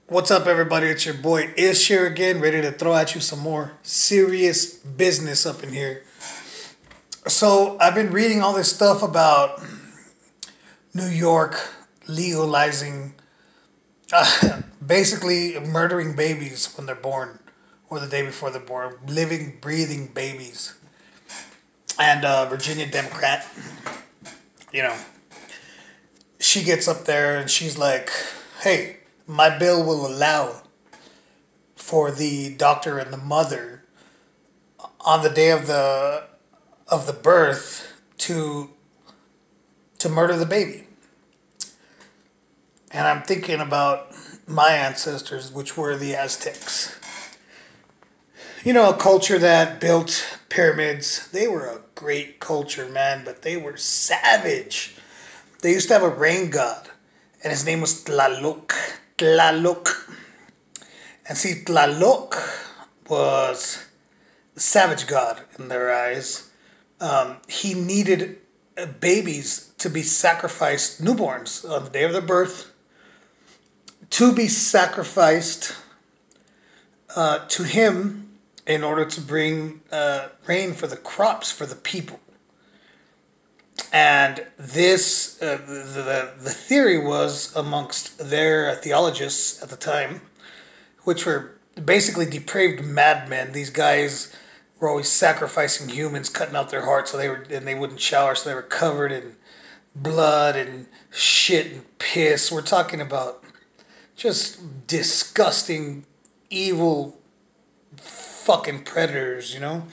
What's up, everybody? It's your boy Ish here again, ready to throw at you some more serious business up in here. So, I've been reading all this stuff about New York legalizing, basically murdering babies when they're born or the day before they're born, living, breathing babies. And Virginia Democrat, you know, she gets up there and she's like, hey, my bill will allow for the doctor and the mother on the day of the birth to murder the baby. And I'm thinking about my ancestors, which were the Aztecs. You know, a culture that built pyramids. They were a great culture, man, but they were savage. They used to have a rain god, and his name was Tlaloc. Tlaloc. And see, Tlaloc was the savage god in their eyes. He needed babies to be sacrificed, newborns, on the day of their birth, to be sacrificed to him in order to bring rain for the crops for the people. And this, the theory was amongst their theologists at the time, which were basically depraved madmen. These guys were always sacrificing humans, cutting out their hearts, and they wouldn't shower, so they were covered in blood and shit and piss. We're talking about just disgusting, evil, fucking predators, you know.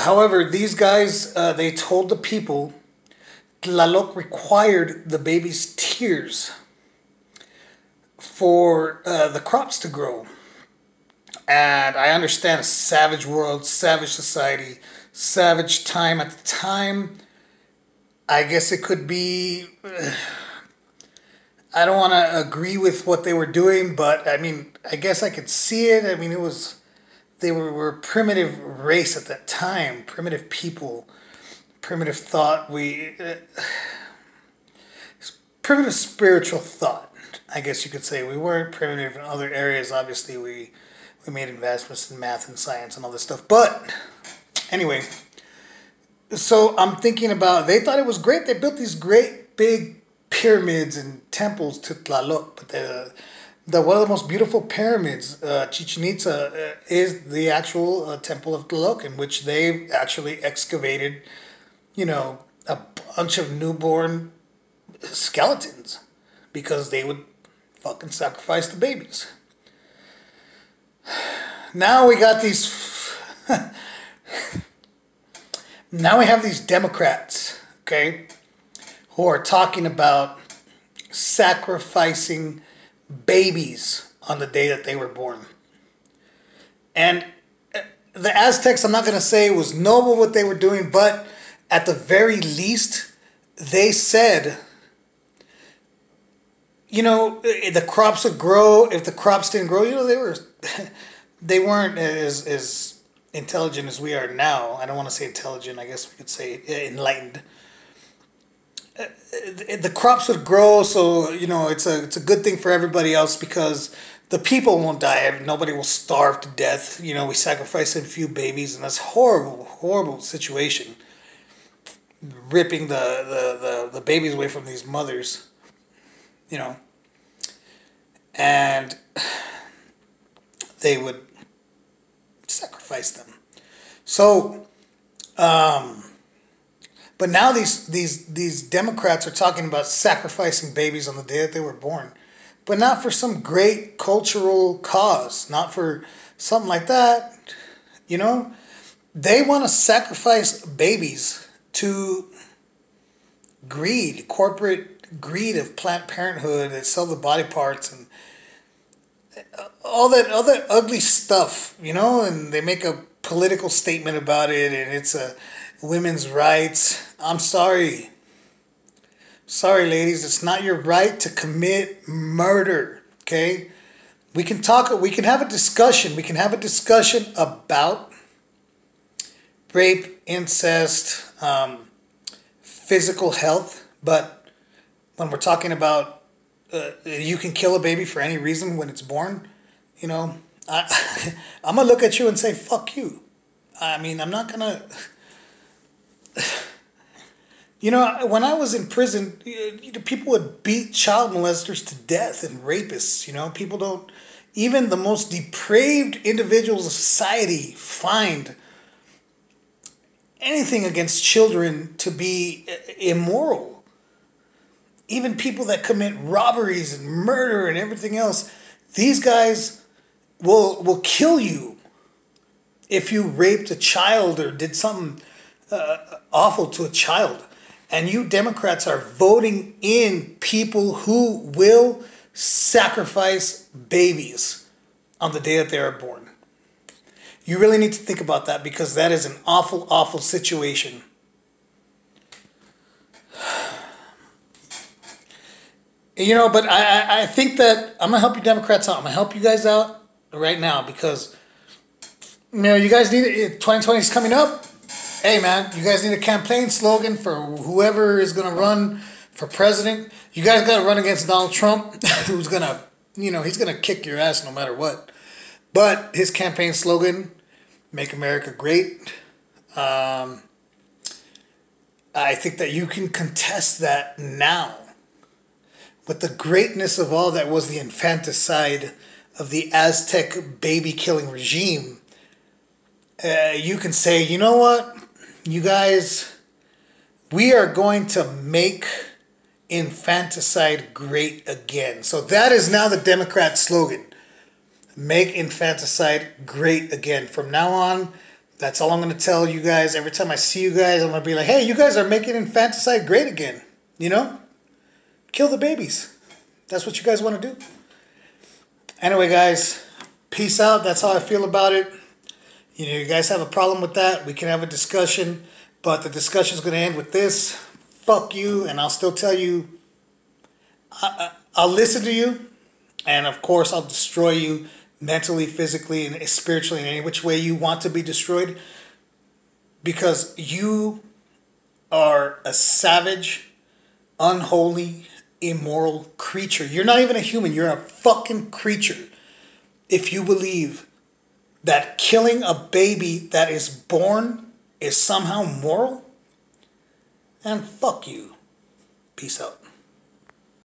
However, these guys, they told the people Tlaloc required the baby's tears for the crops to grow. And I understand a savage world, savage society, savage time. At the time, I guess it could be... I don't want to agree with what they were doing, but I mean, I guess I could see it. I mean, they were a primitive race at that time, primitive people, primitive thought. Primitive spiritual thought, I guess you could say. We weren't primitive in other areas. Obviously, we made investments in math and science and all this stuff. But anyway, so I'm thinking about, they thought it was great. They built these great big pyramids and temples to Tlaloc, but the one of the most beautiful pyramids, Chichen Itza, is the actual temple of Tlaloc, in which they actually excavated, you know, a bunch of newborn skeletons because they would fucking sacrifice the babies. Now we got these. Now we have these Democrats, okay, who are talking about sacrificing babies on the day that they were born. And the Aztecs, I'm not going to say it was noble what they were doing, but at the very least, they said, you know, the crops would grow. If the crops didn't grow, you know, they weren't as intelligent as we are now. I don't want to say intelligent. I guess we could say enlightened. The crops would grow, so you know it's a good thing for everybody else because the people won't die. Nobody will starve to death. You know, we sacrifice a few babies, and that's horrible situation. Ripping the babies away from these mothers, you know, and they would sacrifice them. So, but now these Democrats are talking about sacrificing babies on the day that they were born, but not for some great cultural cause, not for something like that. You know, they want to sacrifice babies to greed, corporate greed of Planned Parenthood that sell the body parts and all that ugly stuff, you know, and they make a political statement about it, and it's a women's rights. I'm sorry. Sorry, ladies. It's not your right to commit murder, okay? We can have a discussion. We can have a discussion about rape, incest, physical health, but when we're talking about you can kill a baby for any reason when it's born, you know, I'm gonna look at you and say, fuck you. I mean, I'm not gonna. You know, when I was in prison, people would beat child molesters to death and rapists. You know, people don't, even the most depraved individuals of society find anything against children to be immoral. Even people that commit robberies and murder and everything else, these guys will kill you if you raped a child or did something awful to a child. And you Democrats are voting in people who will sacrifice babies on the day that they are born. You really need to think about that, because that is an awful, awful situation. You know, but I think that I'm going to help you Democrats out. I'm going to help you guys out right now, because, you know, you guys need it. 2020 is coming up. Hey, man, you guys need a campaign slogan for whoever is going to run for president. You guys got to run against Donald Trump, who's going to, you know, he's going to kick your ass no matter what. But his campaign slogan, Make America Great, I think that you can contest that now. With the greatness of all that was the infanticide of the Aztec baby-killing regime, you can say, you know what? You guys, we are going to make infanticide great again. So that is now the Democrat slogan. Make infanticide great again. From now on, that's all I'm going to tell you guys. Every time I see you guys, I'm going to be like, hey, you guys are making infanticide great again. You know? Kill the babies. That's what you guys want to do. Anyway, guys, peace out. That's how I feel about it. You know, you guys have a problem with that, we can have a discussion, but the discussion is going to end with this. Fuck you, and I'll still tell you, I'll listen to you, and of course I'll destroy you mentally, physically, and spiritually in any which way you want to be destroyed, because you are a savage, unholy, immoral creature. You're not even a human, you're a fucking creature if you believe that killing a baby that is born is somehow moral. And fuck you. Peace out.